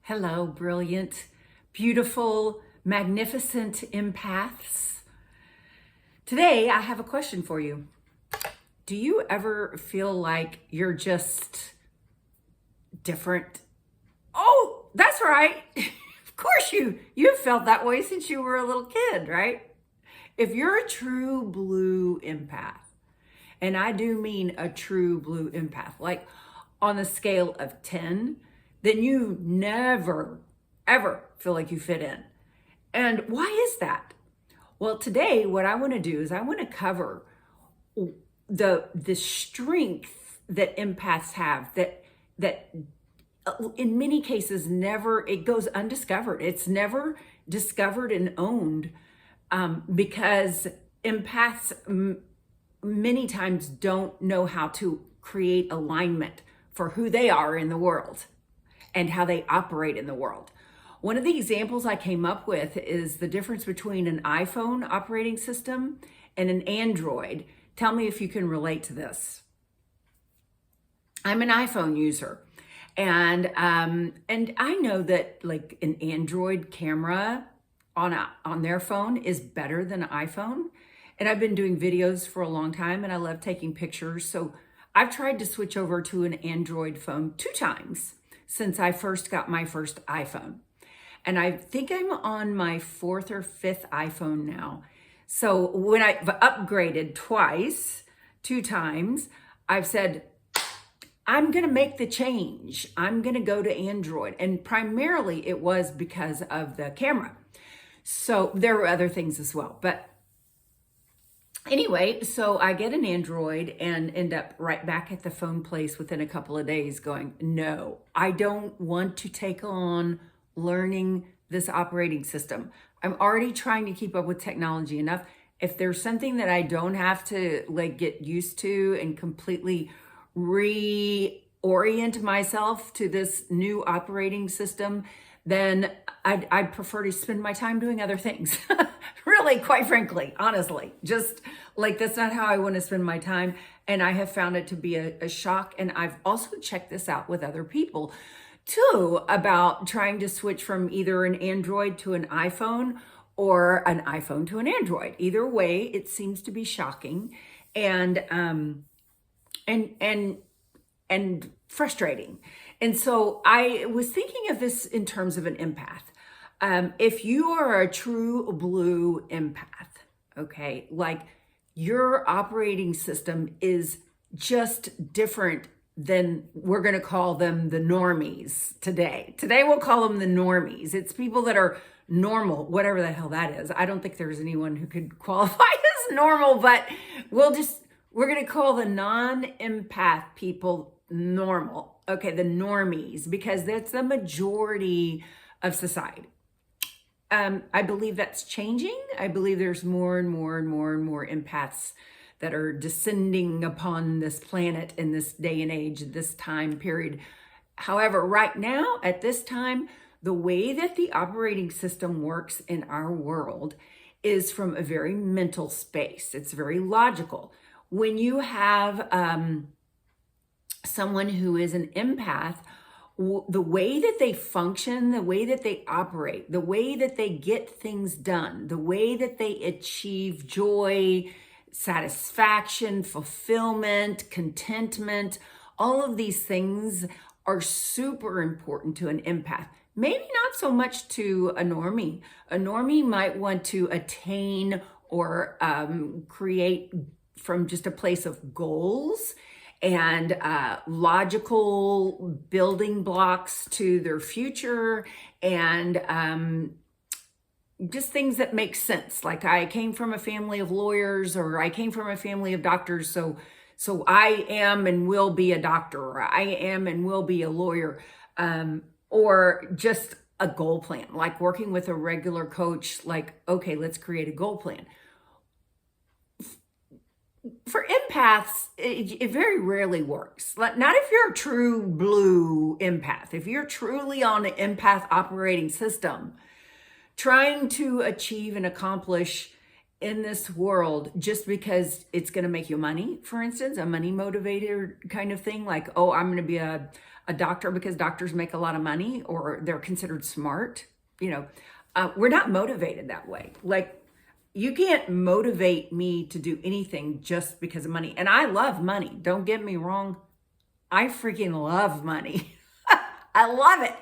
Hello, brilliant, beautiful, magnificent empaths. Today, I have a question for you. Do you ever feel like you're just different? Oh, that's right. Of course you've felt that way since you were a little kid, right? If you're a true blue empath, and I do mean a true blue empath, like on a scale of 10, then you never, ever feel like you fit in. And why is that? Well, today, what I want to do is I want to cover the strength that empaths have that in many cases never, it goes undiscovered. It's never discovered and owned because empaths many times don't know how to create alignment for who they are in the world and how they operate in the world. One of the examples I came up with is the difference between an iPhone operating system and an Android. Tell me if you can relate to this. I'm an iPhone user, and I know that like an Android camera on their phone is better than an iPhone. And I've been doing videos for a long time, and I love taking pictures. So I've tried to switch over to an Android phone 2 times since I first got my first iPhone. And I think I'm on my 4th or 5th iPhone now. So when I've upgraded twice, 2 times, I've said, I'm going to make the change. I'm going to go to Android. And primarily it was because of the camera. So there were other things as well. But anyway, so I get an Android and end up right back at the phone place within a couple of days going, no, I don't want to take on learning this operating system. I'm already trying to keep up with technology enough. If there's something that I don't have to like get used to and completely reorient myself to this new operating system, then I'd prefer to spend my time doing other things. Really, quite frankly, honestly, just like that's not how I want to spend my time. And I have found it to be a shock. And I've also checked this out with other people too, about trying to switch from either an Android to an iPhone or an iPhone to an Android. Either way, it seems to be shocking and frustrating. And so I was thinking of this in terms of an empath. If you are a true blue empath, okay, like your operating system is just different than we're going to call them the normies today. Today we'll call them the normies. It's people that are normal, whatever the hell that is. I don't think there's anyone who could qualify as normal, but we're going to call the non-empath people normal. Okay, the normies, because that's the majority of society. I believe that's changing. I believe there's more and more and more and more empaths that are descending upon this planet in this day and age, this time period. However, right now, at this time, the way that the operating system works in our world is from a very mental space. It's very logical. When you have someone who is an empath, the way that they function, the way that they operate, the way that they get things done, the way that they achieve joy, satisfaction, fulfillment, contentment, all of these things are super important to an empath. Maybe not so much to a normie. A normie might want to attain or create from just a place of goals and logical building blocks to their future and just things that make sense. Like I came from a family of lawyers, or I came from a family of doctors, so I am and will be a doctor, or I am and will be a lawyer, or just a goal plan, like working with a regular coach, like, okay, let's create a goal plan. For empaths, it very rarely works. Not if you're a true blue empath. If you're truly on an empath operating system, trying to achieve and accomplish in this world just because it's going to make you money, for instance, a money motivator kind of thing, like, oh, I'm going to be a a doctor because doctors make a lot of money or they're considered smart. We're not motivated that way. Like, you can't motivate me to do anything just because of money. And I love money. Don't get me wrong. I freaking love money. I love it.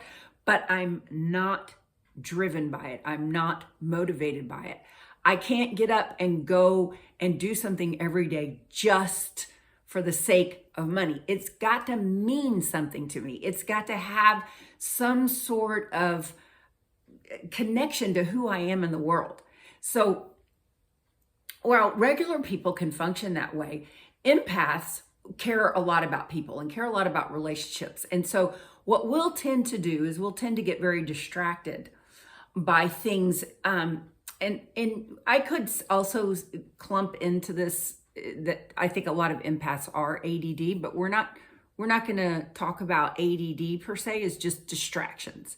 But I'm not driven by it. I'm not motivated by it. I can't get up and go and do something every day just for the sake of money. It's got to mean something to me. It's got to have some sort of connection to who I am in the world. So, while regular people can function that way, empaths care a lot about people and care a lot about relationships. And so what we'll tend to do is we'll tend to get very distracted by things. And I could also clump into this, that I think a lot of empaths are ADD, but we're not going to talk about ADD per se. It's just distractions.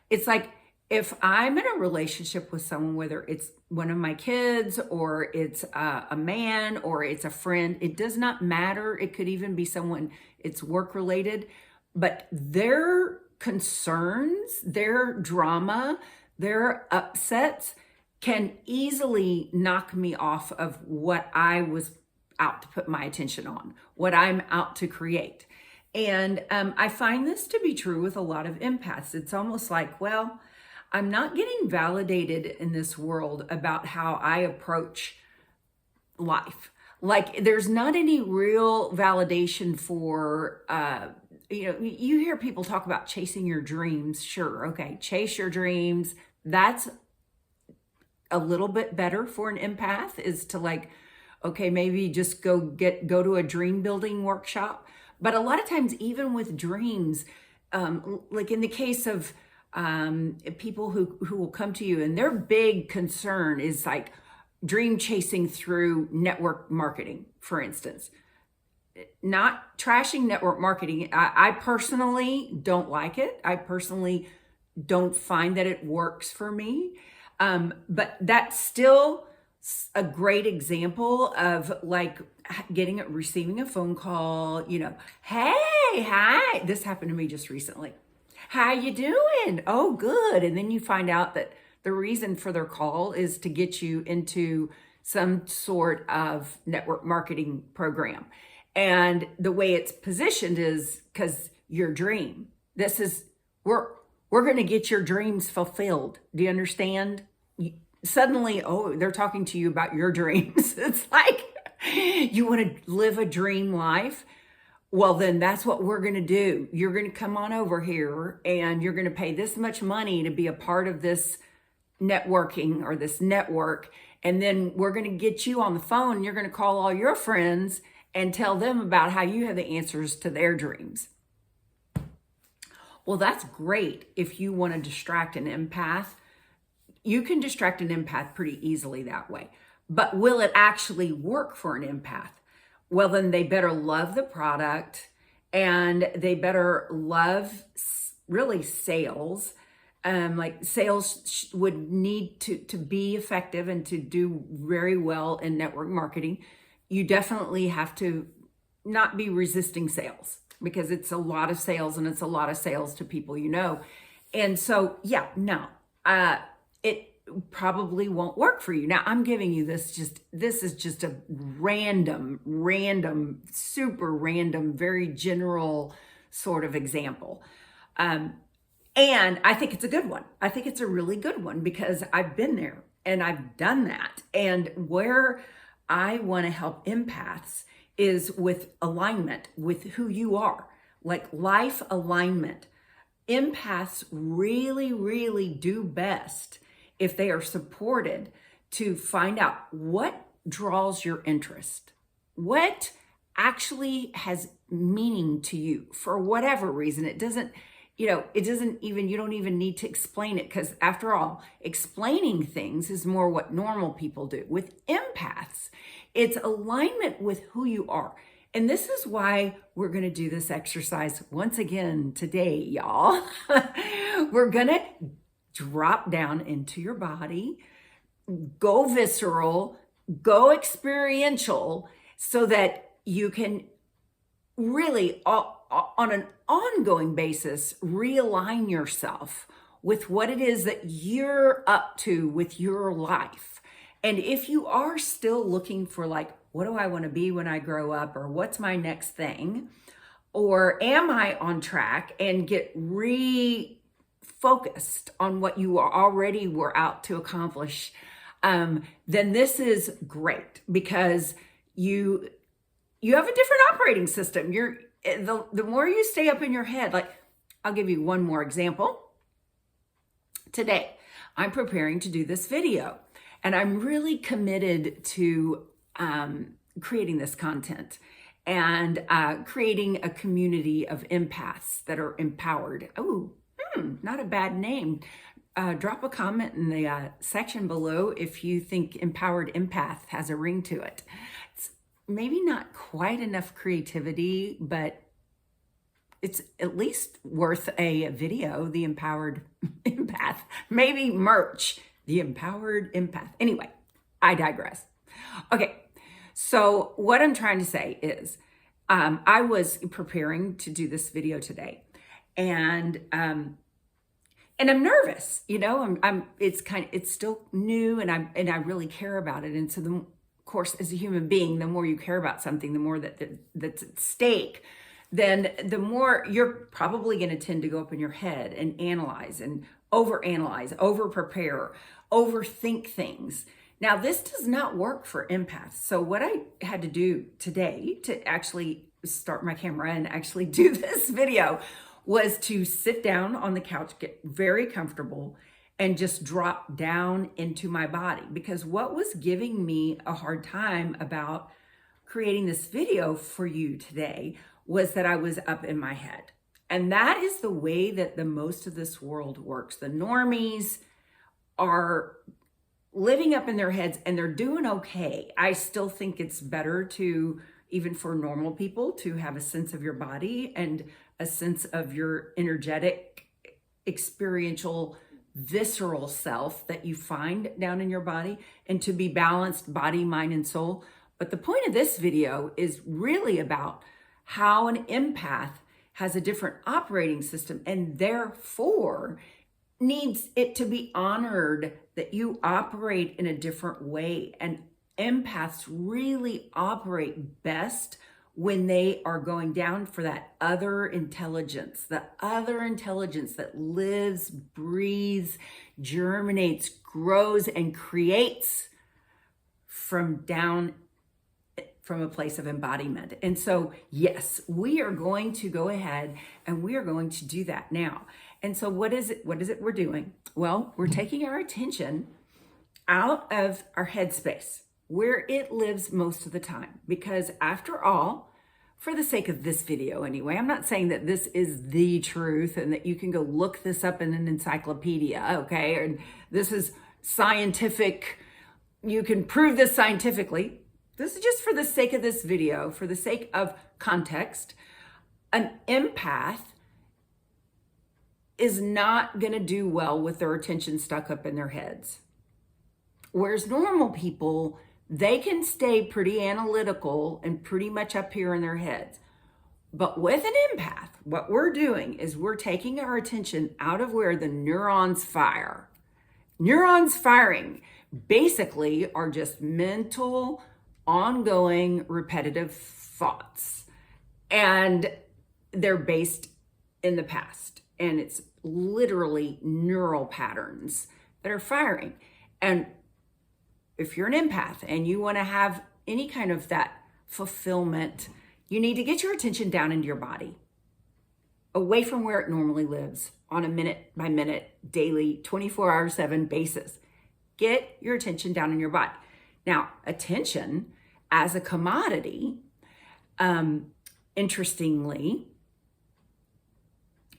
It's like, if I'm in a relationship with someone, whether it's one of my kids or it's a man or it's a friend, it does not matter. It could even be someone, it's work related, but their concerns, their drama, their upsets can easily knock me off of what I was out to put my attention on, what I'm out to create. And I find this to be true with a lot of empaths. It's almost like, well, I'm not getting validated in this world about how I approach life. Like, there's not any real validation for, you hear people talk about chasing your dreams. Sure, okay, chase your dreams. That's a little bit better for an empath, is to like, okay, maybe just go to a dream building workshop. But a lot of times, even with dreams, like in the case of people who will come to you and their big concern is like dream chasing through network marketing, for instance. Not trashing network marketing. I personally don't like it. I personally don't find that it works for me. But that's still a great example of like receiving a phone call, hey, hi. This happened to me just recently. How you doing? Oh, good. And then you find out that the reason for their call is to get you into some sort of network marketing program. And the way it's positioned is because your dream. This is, we're going to get your dreams fulfilled. Do you understand? Suddenly, they're talking to you about your dreams. It's like, you want to live a dream life? Well, then that's what we're going to do. You're going to come on over here and you're going to pay this much money to be a part of this networking or this network. And then we're going to get you on the phone and you're going to call all your friends and tell them about how you have the answers to their dreams. Well, that's great if you want to distract an empath. You can distract an empath pretty easily that way. But will it actually work for an empath? Well, then they better love the product and they better love really sales. Like sales would need to be effective and to do very well in network marketing. You definitely have to not be resisting sales because it's a lot of sales and it's a lot of sales to people you know. And so, yeah, no, it probably won't work for you. Now, I'm giving you this is just a random, super random, very general sort of example. And I think it's a good one. I think it's a really good one because I've been there and I've done that. And where I want to help empaths is with alignment with who you are, like life alignment. Empaths really do best if they are supported to find out what draws your interest, what actually has meaning to you for whatever reason. It doesn't, you don't even need to explain it because after all, explaining things is more what normal people do. With empaths, it's alignment with who you are. And this is why we're going to do this exercise once again today, y'all. We're going to drop down into your body, go visceral, go experiential, so that you can really, all on an ongoing basis, realign yourself with what it is that you're up to with your life. And if you are still looking for like, what do I want to be when I grow up? Or what's my next thing? Or am I on track, and get refocused on what you already were out to accomplish, then this is great, because you have a different operating system. The more you stay up in your head, like I'll give you one more example. Today, I'm preparing to do this video, and I'm really committed to creating this content and creating a community of empaths that are empowered. Oh, not a bad name. Drop a comment in the section below if you think empowered empath has a ring to it. It's maybe not quite enough creativity, but it's at least worth a video, the empowered empath. Maybe merch, the empowered empath. Anyway, I digress. Okay, so what I'm trying to say is I was preparing to do this video today, and I'm nervous, you know. It's still new, and I really care about it. And so of course, as a human being, the more you care about something, the more that's at stake, then the more you're probably going to tend to go up in your head and analyze and overanalyze, over-prepare, overthink things. Now, this does not work for empaths. So what I had to do today to actually start my camera and actually do this video was to sit down on the couch, get very comfortable, and just drop down into my body. Because what was giving me a hard time about creating this video for you today was that I was up in my head. And that is the way that the most of this world works. The normies are living up in their heads, and they're doing okay. I still think it's better to, even for normal people, to have a sense of your body and a sense of your energetic, experiential, visceral self that you find down in your body, and to be balanced body, mind, and soul. But the point of this video is really about how an empath has a different operating system, and therefore needs it to be honored that you operate in a different way. And empaths really operate best when they are going down for that other intelligence, the other intelligence that lives, breathes, germinates, grows, and creates from a place of embodiment. And so, yes, we are going to go ahead and we are going to do that now. And so what is it we're doing? Well, we're taking our attention out of our headspace, where it lives most of the time. Because after all, for the sake of this video anyway, I'm not saying that this is the truth and that you can go look this up in an encyclopedia, okay? And this is scientific, you can prove this scientifically. This is just for the sake of this video, for the sake of context. An empath is not going to do well with their attention stuck up in their heads. Whereas normal people, they can stay pretty analytical and pretty much up here in their heads. But with an empath, what we're doing is we're taking our attention out of where the neurons fire. Neurons firing basically are just mental, ongoing, repetitive thoughts. And they're based in the past. And it's literally neural patterns that are firing. And if you're an empath and you want to have any kind of that fulfillment, you need to get your attention down into your body, away from where it normally lives on a minute by minute, daily, 24/7 basis. Get your attention down in your body. Now, attention as a commodity, interestingly,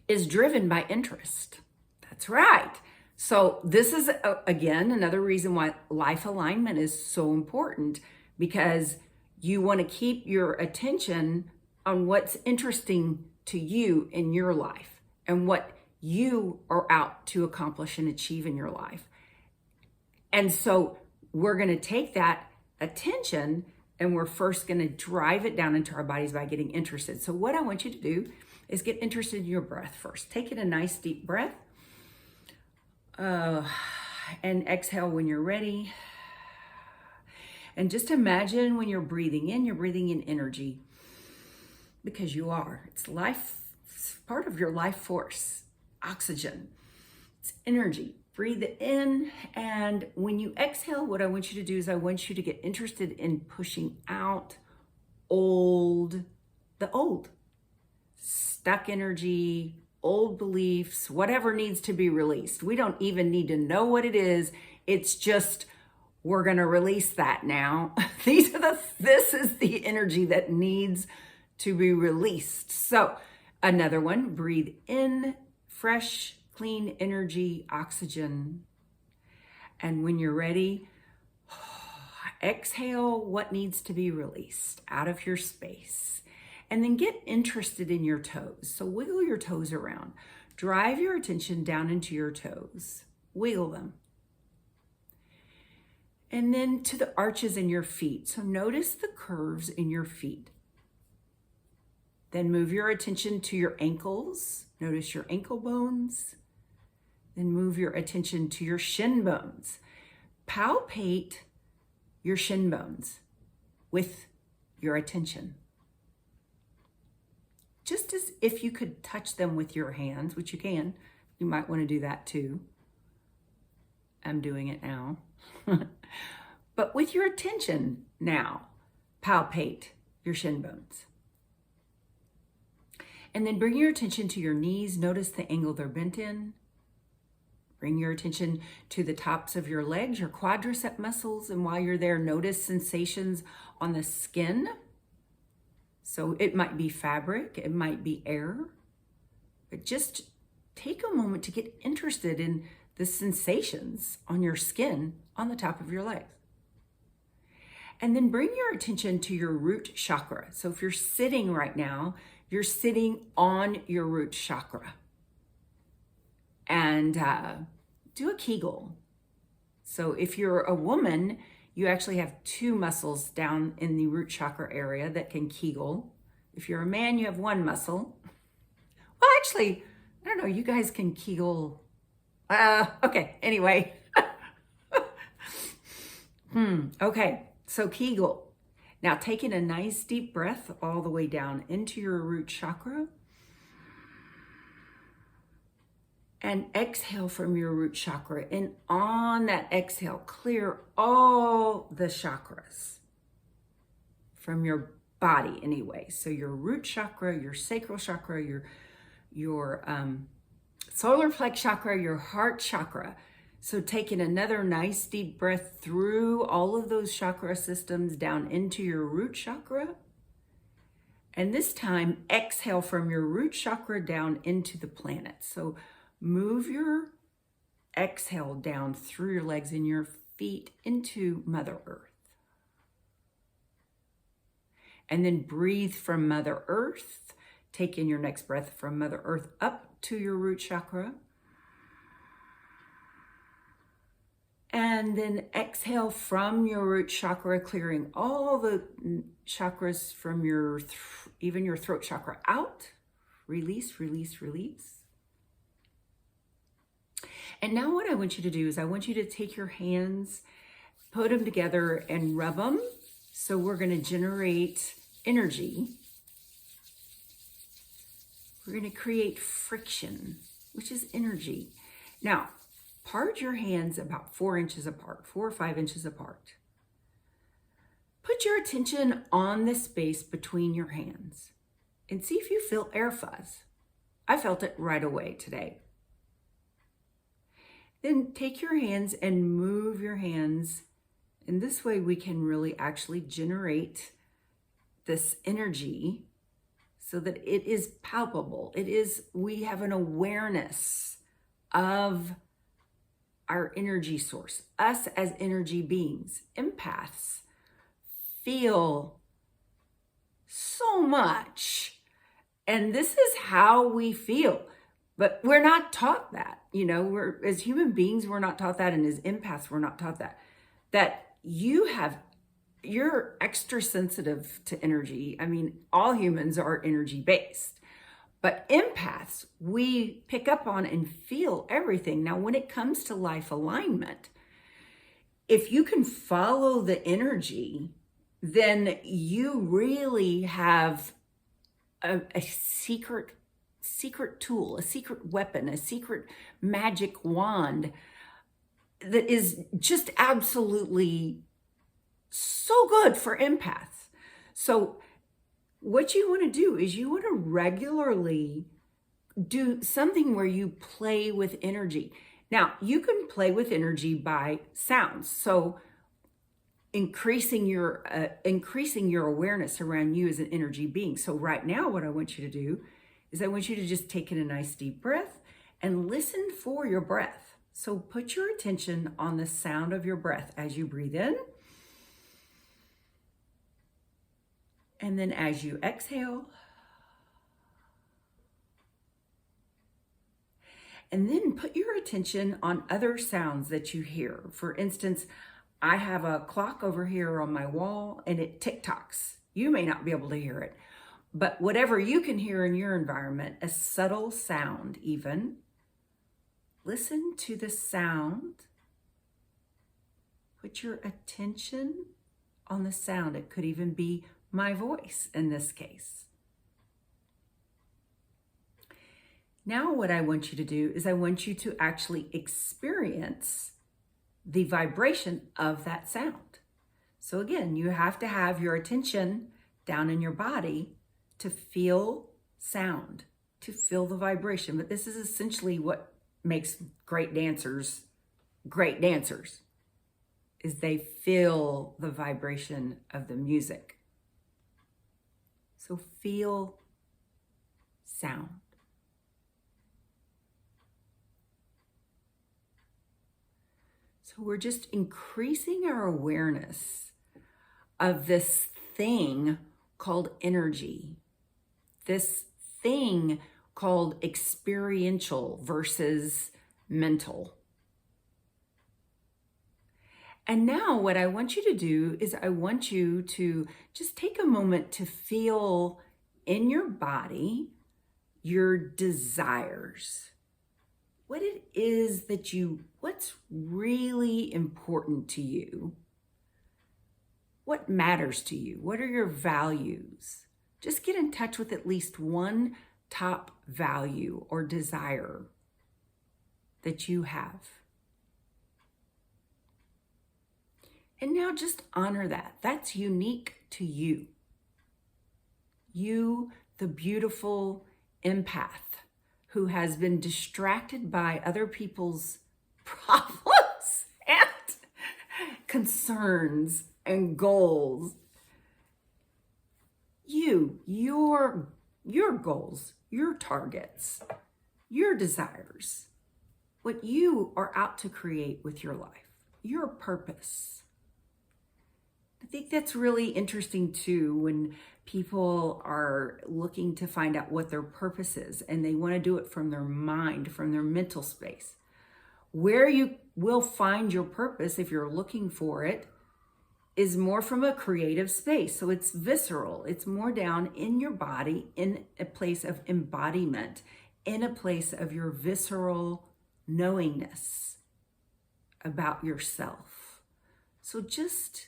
is driven by interest. That's right. So this is, again, another reason why life alignment is so important, because you want to keep your attention on what's interesting to you in your life and what you are out to accomplish and achieve in your life. And so we're going to take that attention and we're first going to drive it down into our bodies by getting interested. So what I want you to do is get interested in your breath first. Taking a nice deep breath. And exhale when you're ready. And just imagine when you're breathing in energy, because you are. It's life, it's part of your life force. Oxygen, it's energy. Breathe it in, and when you exhale, what I want you to do is I want you to get interested in pushing out the old, stuck energy, old beliefs, whatever needs to be released. We don't even need to know what it is. It's just, we're going to release that now. This is the energy that needs to be released. So another one, breathe in fresh, clean energy, oxygen. And when you're ready, exhale what needs to be released out of your space. And then get interested in your toes. So wiggle your toes around. Drive your attention down into your toes. Wiggle them. And then to the arches in your feet. So notice the curves in your feet. Then move your attention to your ankles. Notice your ankle bones. Then move your attention to your shin bones. Palpate your shin bones with your attention. Just as if you could touch them with your hands, which you can. You might want to do that too. I'm doing it now. But with your attention now, palpate your shin bones. And then bring your attention to your knees. Notice the angle they're bent in. Bring your attention to the tops of your legs, your quadricep muscles. And while you're there, notice sensations on the skin. So it might be fabric, it might be air. But just take a moment to get interested in the sensations on your skin on the top of your legs. And then bring your attention to your root chakra. So if you're sitting right now, you're sitting on your root chakra. And do a Kegel. So if you're a woman, you actually have two muscles down in the root chakra area that can Kegel. If you're a man, you have one muscle. Well, actually, I don't know, you guys can Kegel. Okay, anyway. Okay, so Kegel. Now taking a nice deep breath all the way down into your root chakra. And exhale from your root chakra. And on that exhale, clear all the chakras from your body anyway. So your root chakra, your sacral chakra, your solar plex chakra, your heart chakra. So taking another nice deep breath through all of those chakra systems down into your root chakra. And this time, exhale from your root chakra down into the planet. So move your exhale down through your legs and your feet into Mother Earth. And then breathe from Mother Earth. Take in your next breath from Mother Earth up to your root chakra. And then exhale from your root chakra, clearing all the chakras from your, even your throat chakra out. Release, release, release. And now what I want you to do is I want you to take your hands, put them together and rub them. So we're going to generate energy. We're going to create friction, which is energy. Now, part your hands about 4 inches apart, 4 or 5 inches apart. Put your attention on the space between your hands and see if you feel air fuzz. I felt it right away today. Then take your hands and move your hands. And this way we can really actually generate this energy so that it is palpable. We have an awareness of our energy source. Us as energy beings, empaths, feel so much. And this is how we feel. But we're not taught that. You know, we're as human beings, we're not taught that. And as empaths, we're not taught that. That you're extra sensitive to energy. I mean, all humans are energy based. But empaths, we pick up on and feel everything. Now, when it comes to life alignment, if you can follow the energy, then you really have a secret tool, a secret weapon, a secret magic wand that is just absolutely so good for empaths. So what you want to do is you want to regularly do something where you play with energy. Now, you can play with energy by sounds. So increasing your awareness around you as an energy being. So right now, what I want you to do is I want you to just take in a nice deep breath and listen for your breath. So put your attention on the sound of your breath as you breathe in. And then as you exhale. And then put your attention on other sounds that you hear. For instance, I have a clock over here on my wall and it tick-tocks. You may not be able to hear it, but whatever you can hear in your environment, a subtle sound even, listen to the sound. Put your attention on the sound. It could even be my voice in this case. Now what I want you to do is I want you to actually experience the vibration of that sound. So again, you have to have your attention down in your body to feel sound, to feel the vibration. But this is essentially what makes great dancers, is they feel the vibration of the music. So feel sound. So we're just increasing our awareness of this thing called energy, this thing called experiential versus mental. And now what I want you to do is I want you to just take a moment to feel in your body your desires. What it is that what's really important to you? What matters to you? What are your values? Just get in touch with at least one top value or desire that you have. And now just honor that. That's unique to you. You, the beautiful empath who has been distracted by other people's problems and concerns and goals. Your goals, your targets, your desires, what you are out to create with your life, your purpose. I think that's really interesting too when people are looking to find out what their purpose is and they want to do it from their mind, from their mental space. Where you will find your purpose, if you're looking for it, is more from a creative space. So it's visceral. It's more down in your body, in a place of embodiment, in a place of your visceral knowingness about yourself. So just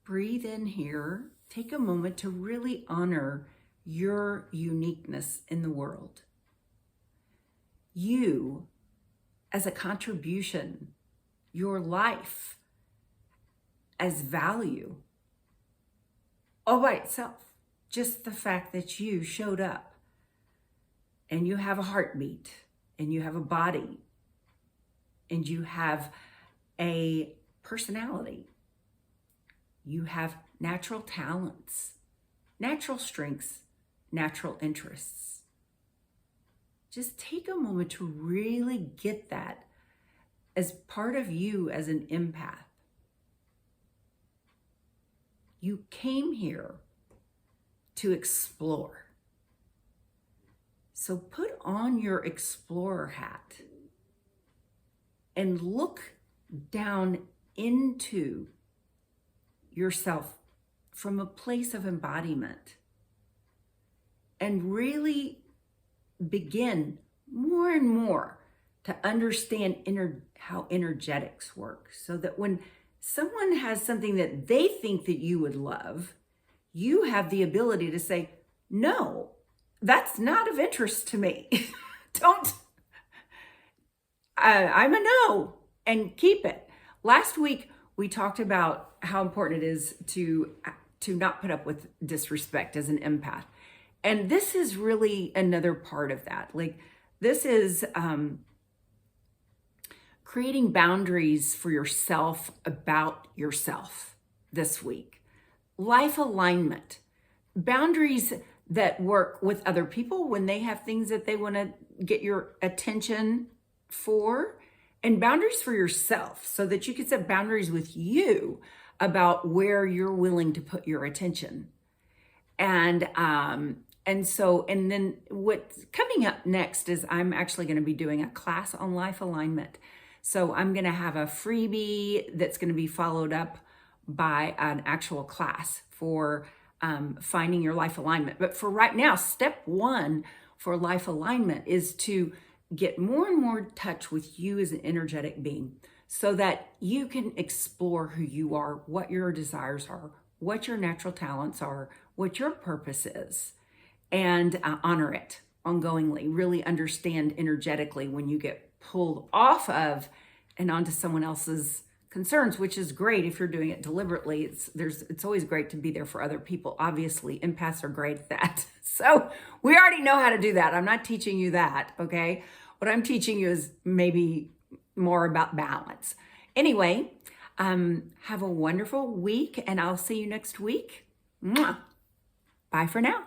breathe in here. Take a moment to really honor your uniqueness in the world. You, as a contribution, your life as value all by itself. Just the fact that you showed up and you have a heartbeat and you have a body and you have a personality. You have natural talents, natural strengths, natural interests. Just take a moment to really get that as part of you as an empath. You came here to explore. So put on your explorer hat and look down into yourself from a place of embodiment and really begin more and more to understand how energetics work, so that when someone has something that they think that you would love, you have the ability to say, no, that's not of interest to me. Don't, I'm a no, and keep it. Last week, we talked about how important it is to not put up with disrespect as an empath. And this is really another part of that. Like, this is creating boundaries for yourself about yourself this week. Life alignment, boundaries that work with other people when they have things that they want to get your attention for, and boundaries for yourself so that you can set boundaries with you about where you're willing to put your attention. And then what's coming up next is I'm actually going to be doing a class on life alignment. So I'm going to have a freebie that's going to be followed up by an actual class for finding your life alignment. But for right now, step one for life alignment is to get more and more in touch with you as an energetic being, so that you can explore who you are, what your desires are, what your natural talents are, what your purpose is, and honor it ongoingly. Really understand energetically when you get pulled off of and onto someone else's concerns, which is great if you're doing it deliberately. It's always great to be there for other people. Obviously, empaths are great at that. So we already know how to do that. I'm not teaching you that, okay? What I'm teaching you is maybe more about balance. Anyway, have a wonderful week, and I'll see you next week. Mwah. Bye for now.